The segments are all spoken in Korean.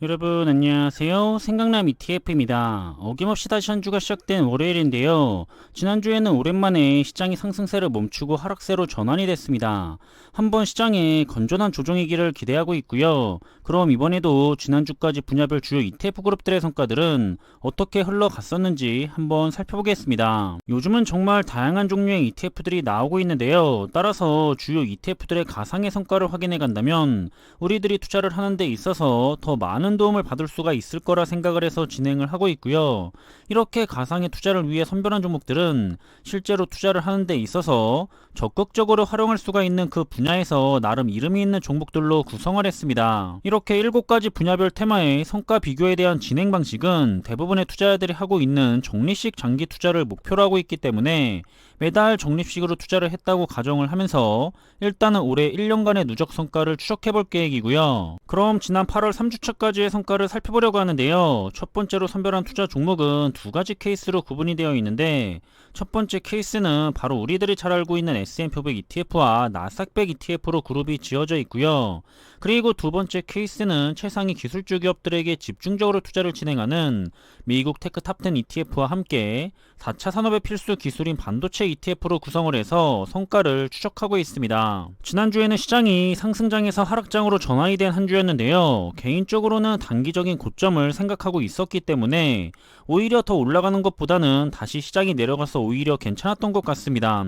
여러분 안녕하세요. 생강남 ETF입니다. 어김없이 다시 한 주가 시작된 월요일인데요. 지난주에는 오랜만에 시장이 상승세를 멈추고 하락세로 전환이 됐습니다. 한번 시장에 건전한 조정이기를 기대하고 있고요. 그럼 이번에도 지난주까지 분야별 주요 ETF 그룹들의 성과들은 어떻게 흘러갔었는지 한번 살펴보겠습니다. 요즘은 정말 다양한 종류의 ETF들이 나오고 있는데요. 따라서 주요 ETF들의 가상의 성과를 확인해 간다면 우리들이 투자를 하는 데 있어서 더 많은 도움을 받을 수가 있을 거라 생각을 해서 진행을 하고 있고요. 이렇게 가상의 투자를 위해 선별한 종목들은 실제로 투자를 하는 데 있어서 적극적으로 활용할 수가 있는 그 분야에서 나름 이름이 있는 종목들로 구성을 했습니다. 이렇게 7가지 분야별 테마의 성과 비교에 대한 진행 방식은 대부분의 투자자들이 하고 있는 적립식 장기 투자를 목표로 하고 있기 때문에 매달 적립식으로 투자를 했다고 가정을 하면서 일단은 올해 1년간의 누적 성과를 추적해 볼 계획이고요. 그럼 지난 8월 3주차까지의 성과를 살펴보려고 하는데요. 첫 번째로 선별한 투자 종목은 2가지 케이스로 구분이 되어 있는데, 첫 번째 케이스는 바로 우리들이 잘 알고 있는 S&P 500 ETF와 나스닥 100 ETF로 그룹이 지어져 있고요. 그리고 두 번째 케이스는 최상위 기술주 기업들에게 집중적으로 투자를 진행하는 미국 테크 탑10 ETF와 함께 4차 산업의 필수 기술인 반도체 ETF로 구성을 해서 성과를 추적하고 있습니다. 지난주에는 시장이 상승장에서 하락장으로 전환이 된 한 주였는데요. 개인적으로는 단기적인 고점을 생각하고 있었기 때문에 오히려 더 올라가는 것보다는 다시 시장이 내려가서 오히려 괜찮았던 것 같습니다.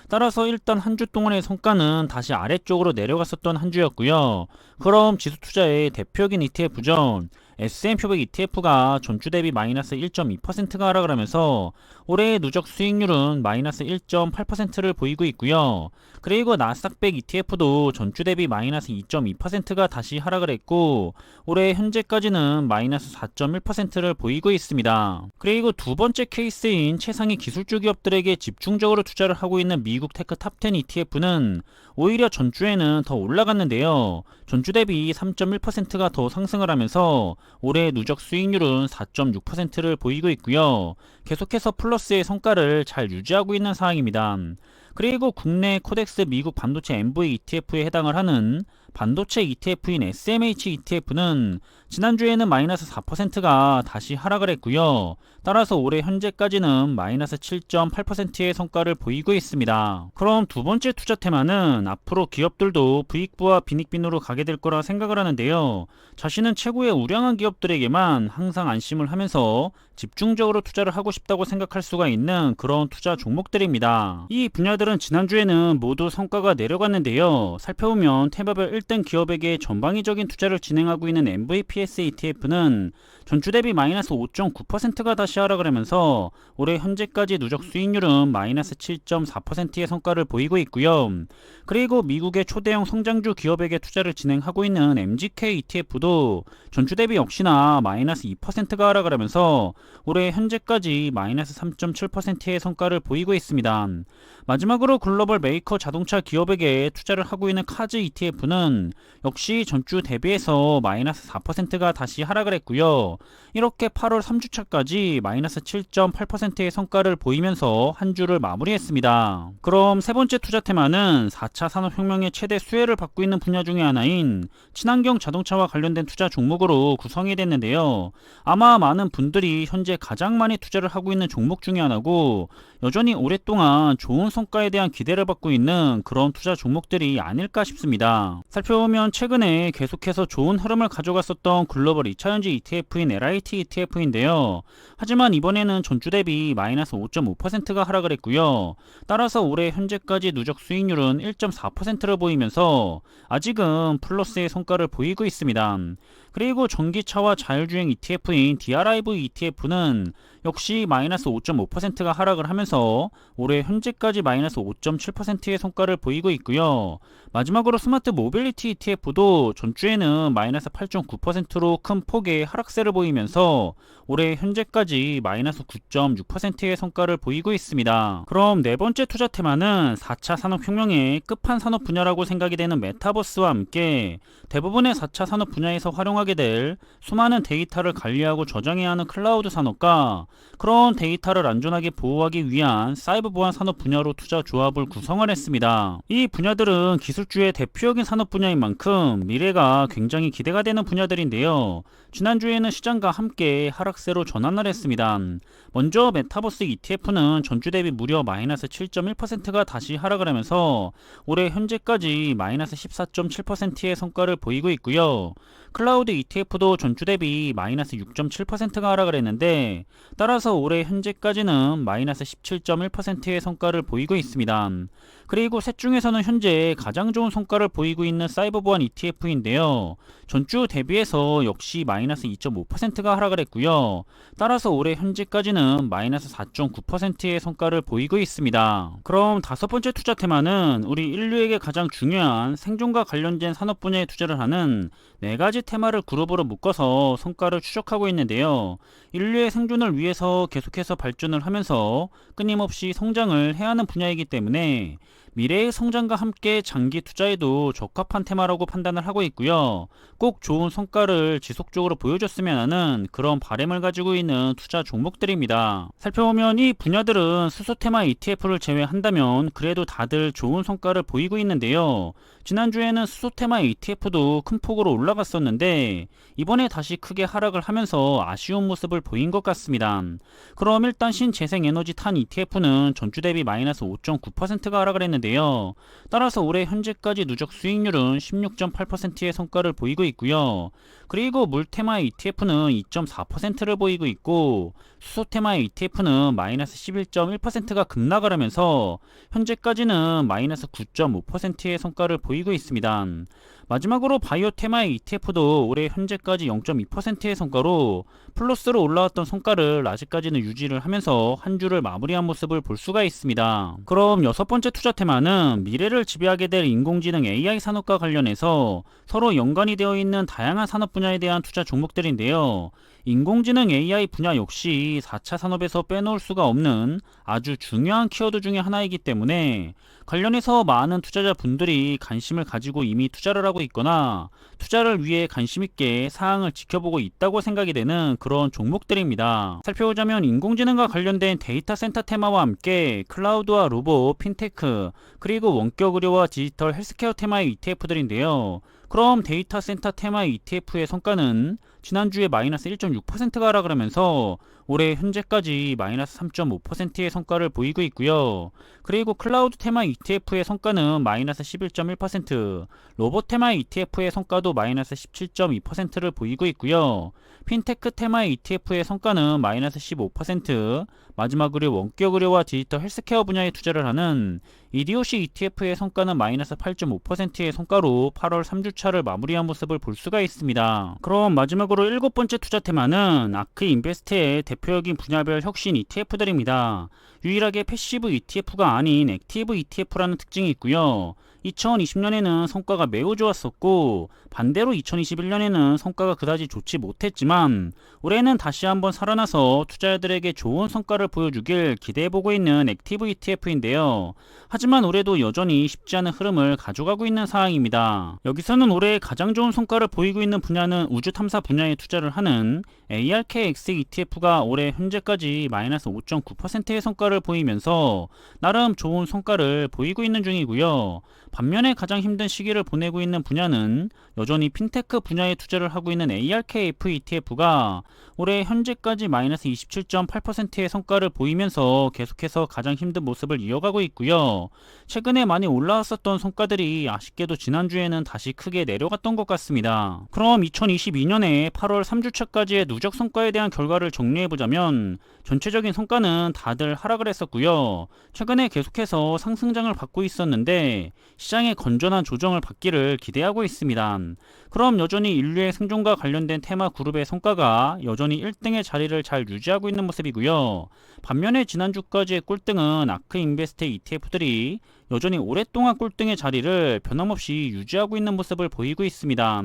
따라서 일단 한 주 동안의 성과는 다시 아래쪽으로 내려갔었던 한 주였고요. 그럼 지수 투자의 대표적인 ETF죠. S&P 500 ETF가 전주 대비 마이너스 1.2%가 하락을 하면서 올해의 누적 수익률은 마이너스 1.8%를 보이고 있고요. 그리고 나스닥 100 ETF도 전주 대비 마이너스 2.2%가 다시 하락을 했고 올해 현재까지는 마이너스 4.1%를 보이고 있습니다. 그리고 두 번째 케이스인 최상위 기술주 기업들에게 집중적으로 투자를 하고 있는 미국 테크 탑10 ETF는 오히려 전주에는 더 올라갔는데요. 전주 대비 3.1%가 더 상승을 하면서 올해 누적 수익률은 4.6%를 보이고 있고요. 계속해서 플러스의 성과를 잘 유지하고 있는 상황입니다. 그리고 국내 코덱스 미국 반도체 MV ETF에 해당을 하는 반도체 ETF인 SMH ETF는 지난주에는 마이너스 4%가 다시 하락을 했고요. 따라서 올해 현재까지는 마이너스 7.8%의 성과를 보이고 있습니다. 그럼 두 번째 투자 테마는 앞으로 기업들도 부익부와 빈익빈으로 가게 될 거라 생각을 하는데요. 자신은 최고의 우량한 기업들에게만 항상 안심을 하면서 집중적으로 투자를 하고 싶다고 생각할 수가 있는 그런 투자 종목들입니다. 이 분야들은 지난주에는 모두 성과가 내려갔는데요. 살펴보면 테마별 1등 기업에게 전방위적인 투자를 진행하고 있는 MVPS ETF는 전주 대비 마이너스 5.9%가 다시 하락을 하면서 올해 현재까지 누적 수익률은 마이너스 7.4%의 성과를 보이고 있고요. 그리고 미국의 초대형 성장주 기업에게 투자를 진행하고 있는 MGK ETF도 전주 대비 역시나 마이너스 2%가 하락을 하면서 올해 현재까지 마이너스 3.7%의 성과를 보이고 있습니다. 마지막으로 글로벌 메이커 자동차 기업에게 투자를 하고 있는 카즈 ETF는 역시 전주 대비해서 마이너스 4%가 다시 하락을 했고요. 이렇게 8월 3주차까지 마이너스 7.8%의 성과를 보이면서 한 주를 마무리했습니다. 그럼 세 번째 투자 테마는 4차 산업혁명의 최대 수혜를 받고 있는 분야 중에 하나인 친환경 자동차와 관련된 투자 종목으로 구성이 됐는데요. 아마 많은 분들이 현재 가장 많이 투자를 하고 있는 종목 중에 하나고 여전히 오랫동안 좋은 성과에 대한 기대를 받고 있는 그런 투자 종목들이 아닐까 싶습니다. 살펴보면 최근에 계속해서 좋은 흐름을 가져갔었던 글로벌 2차전지 ETF인 LIT ETF인데요. 하지만 이번에는 전주 대비 마이너스 5.5%가 하락을 했고요. 따라서 올해 현재까지 누적 수익률은 1.4%를 보이면서 아직은 플러스의 성과를 보이고 있습니다. 그리고 전기차와 자율주행 ETF인 DRIV ETF는 역시 마이너스 5.5%가 하락을 하면서 올해 현재까지 마이너스 5.7%의 성과를 보이고 있고요. 마지막으로 스마트 모빌리티 ETF도 전주에는 마이너스 8.9%로 큰 폭의 하락세를 보이면서 올해 현재까지 마이너스 9.6%의 성과를 보이고 있습니다. 그럼 네 번째 투자 테마는 4차 산업혁명의 끝판 산업 분야라고 생각이 되는 메타버스와 함께 대부분의 4차 산업 분야에서 활용하게 될 수많은 데이터를 관리하고 저장해야 하는 클라우드 산업과 그런 데이터를 안전하게 보호하기 위한 사이버 보안 산업 분야로 투자 조합을 구성을 했습니다. 이 분야들은 기술주의 대표적인 산업 분야인 만큼 미래가 굉장히 기대가 되는 분야들인데요. 지난주에는 시장과 함께 하락세로 전환을 했습니다. 먼저 메타버스 ETF는 전주 대비 무려 마이너스 7.1%가 다시 하락을 하면서 올해 현재까지 마이너스 14.7%의 성과를 보이고 있고요. 클라우드 ETF도 전주 대비 마이너스 6.7%가 하락을 했는데, 따라서 올해 현재까지는 마이너스 17.1%의 성과를 보이고 있습니다. 그리고 셋 중에서는 현재 가장 좋은 성과를 보이고 있는 사이버 보안 ETF인데요. 전주 대비해서 역시 마이너스 2.5%가 하락을 했고요. 따라서 올해 현재까지는 마이너스 4.9%의 성과를 보이고 있습니다. 그럼 다섯 번째 투자 테마는 우리 인류에게 가장 중요한 생존과 관련된 산업 분야에 투자를 하는 네 가지 테마를 그룹으로 묶어서 성과를 추적하고 있는데요. 인류의 생존을 위해서 계속해서 발전을 하면서 끊임없이 성장을 해야 하는 분야이기 때문에 미래의 성장과 함께 장기 투자에도 적합한 테마라고 판단을 하고 있고요. 꼭 좋은 성과를 지속적으로 보여줬으면 하는 그런 바람을 가지고 있는 투자 종목들입니다. 살펴보면 이 분야들은 수소 테마 ETF를 제외한다면 그래도 다들 좋은 성과를 보이고 있는데요. 지난주에는 수소 테마 ETF도 큰 폭으로 올라갔었는데 이번에 다시 크게 하락을 하면서 아쉬운 모습을 보인 것 같습니다. 그럼 일단 신재생에너지 탄 ETF는 전주 대비 마이너스 5.9%가 하락을 했는데요. 따라서 올해 현재까지 누적 수익률은 16.8%의 성과를 보이고 있고요. 그리고 물 테마 ETF는 2.4%를 보이고 있고, 수소 테마 ETF는 마이너스 11.1%가 급락을 하면서 현재까지는 마이너스 9.5%의 성과를 보이고 있습니다. 마지막으로 바이오 테마 ETF도 올해 현재까지 0.2%의 성과로 플러스로 올라왔던 성과를 아직까지는 유지를 하면서 한 주를 마무리한 모습을 볼 수가 있습니다. 그럼 여섯 번째 투자 테마는 미래를 지배하게 될 인공지능 AI 산업과 관련해서 서로 연관이 되어 있는 다양한 산업 분야에 대한 투자 종목들인데요. 인공지능 AI 분야 역시 4차 산업에서 빼놓을 수가 없는 아주 중요한 키워드 중에 하나이기 때문에 관련해서 많은 투자자분들이 관심을 가지고 이미 투자를 하고 있거나 투자를 위해 관심있게 사항을 지켜보고 있다고 생각이 되는 그런 종목들입니다. 살펴보자면 인공지능과 관련된 데이터 센터 테마와 함께 클라우드와 로봇, 핀테크, 그리고 원격 의료와 디지털 헬스케어 테마의 ETF들인데요. 그럼 데이터 센터 테마 ETF의 성과는 지난주에 마이너스 1.6%가 하락을 하면서 올해 현재까지 마이너스 3.5%의 성과를 보이고 있고요. 그리고 클라우드 테마 ETF의 성과는 마이너스 11.1%, 로봇 테마 ETF의 성과도 마이너스 17.2%를 보이고 있고요. 핀테크 테마 ETF의 성과는 마이너스 15%, 마지막으로 원격 의료와 디지털 헬스케어 분야에 투자를 하는 EDOC ETF의 성과는 마이너스 8.5%의 성과로 8월 3주차를 마무리한 모습을 볼 수가 있습니다. 그럼 마지막으로 일곱 번째 투자 테마는 아크 인베스트의 대표적인 분야별 혁신 ETF들입니다. 유일하게 패시브 ETF가 아닌 액티브 ETF라는 특징이 있고요. 2020년에는 성과가 매우 좋았었고 반대로 2021년에는 성과가 그다지 좋지 못했지만 올해는 다시 한번 살아나서 투자자들에게 좋은 성과를 보여주길 기대해보고 있는 액티브 ETF인데요. 하지만 올해도 여전히 쉽지 않은 흐름을 가져가고 있는 상황입니다. 여기서는 올해 가장 좋은 성과를 보이고 있는 분야는 우주 탐사 분야에 투자를 하는 ARKX ETF가 올해 현재까지 마이너스 5.9%의 성과를 보이면서 나름 좋은 성과를 보이고 있는 중이고요. 반면에 가장 힘든 시기를 보내고 있는 분야는 여전히 핀테크 분야에 투자를 하고 있는 ARKF ETF가 올해 현재까지 마이너스 27.8%의 성과를 보이면서 계속해서 가장 힘든 모습을 이어가고 있고요. 최근에 많이 올라왔었던 성과들이 아쉽게도 지난주에는 다시 크게 내려갔던 것 같습니다. 그럼 2022년에 8월 3주차까지의 누적 성과에 대한 결과를 정리해보자면 전체적인 성과는 다들 하락을 했었고요. 최근에 계속해서 상승장을 받고 있었는데 시장의 건전한 조정을 받기를 기대하고 있습니다. 그럼 여전히 인류의 생존과 관련된 테마 그룹의 성과가 여전히 1등의 자리를 잘 유지하고 있는 모습이고요. 반면에 지난주까지의 꼴등은 아크 인베스트 ETF들이 여전히 오랫동안 꼴등의 자리를 변함없이 유지하고 있는 모습을 보이고 있습니다.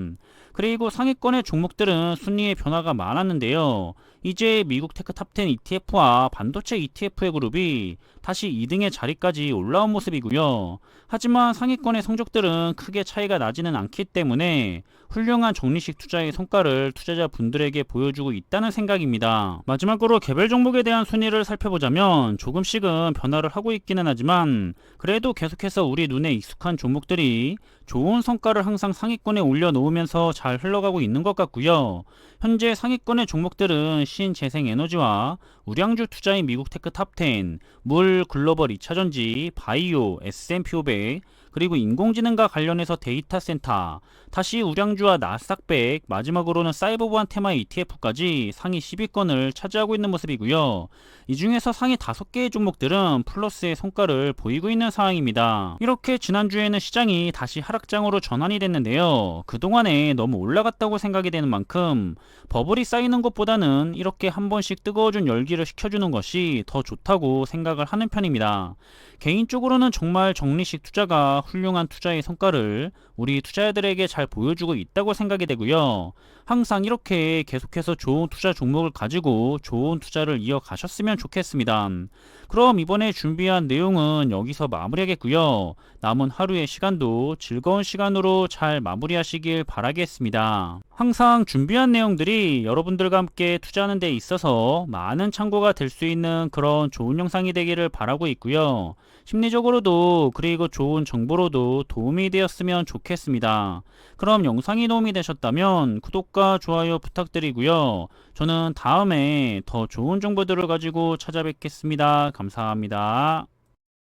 그리고 상위권의 종목들은 순위의 변화가 많았는데요. 이제 미국 테크 탑10 ETF와 반도체 ETF의 그룹이 다시 2등의 자리까지 올라온 모습이고요. 하지만 상위권의 성적들은 크게 차이가 나지는 않기 때문에 훌륭한 적리식 투자의 성과를 투자자분들에게 보여주고 있다는 생각입니다. 마지막으로 개별 종목에 대한 순위를 살펴보자면 조금씩은 변화를 하고 있기는 하지만 그래도 계속해서 우리 눈에 익숙한 종목들이 좋은 성과를 항상 상위권에 올려놓으면서 잘 흘러가고 있는 것 같고요. 현재 상위권의 종목들은 신재생에너지와 우량주 투자인 미국 테크 탑10, 물, 글로벌 2차전지, 바이오, S&P 500, 그리고 인공지능과 관련해서 데이터 센터, 다시 우량주와 나스닥100, 마지막으로는 사이버보안 테마 ETF까지 상위 10위권을 차지하고 있는 모습이고요. 이 중에서 상위 5개의 종목들은 플러스의 성과를 보이고 있는 상황입니다. 이렇게 지난주에는 시장이 다시 하락장으로 전환이 됐는데요. 그동안에 너무 올라갔다고 생각이 되는 만큼 버블이 쌓이는 것보다는 이렇게 한 번씩 뜨거워진 열기를 식혀주는 것이 더 좋다고 생각을 하는 편입니다. 개인적으로는 정말 적리식 투자가 훌륭한 투자의 성과를 우리 투자자들에게 잘 보여주고 있다고 생각이 되고요. 항상 이렇게 계속해서 좋은 투자 종목을 가지고 좋은 투자를 이어가셨으면 좋겠습니다. 그럼 이번에 준비한 내용은 여기서 마무리하겠고요. 남은 하루의 시간도 즐거운 시간으로 잘 마무리하시길 바라겠습니다. 항상 준비한 내용들이 여러분들과 함께 투자하는 데 있어서 많은 참고가 될 수 있는 그런 좋은 영상이 되기를 바라고 있고요. 심리적으로도 그리고 좋은 정보로도 도움이 되었으면 좋겠습니다. 그럼 영상이 도움이 되셨다면 구독과 좋아요 부탁드리고요. 저는 다음에 더 좋은 정보들을 가지고 찾아뵙겠습니다. 감사합니다.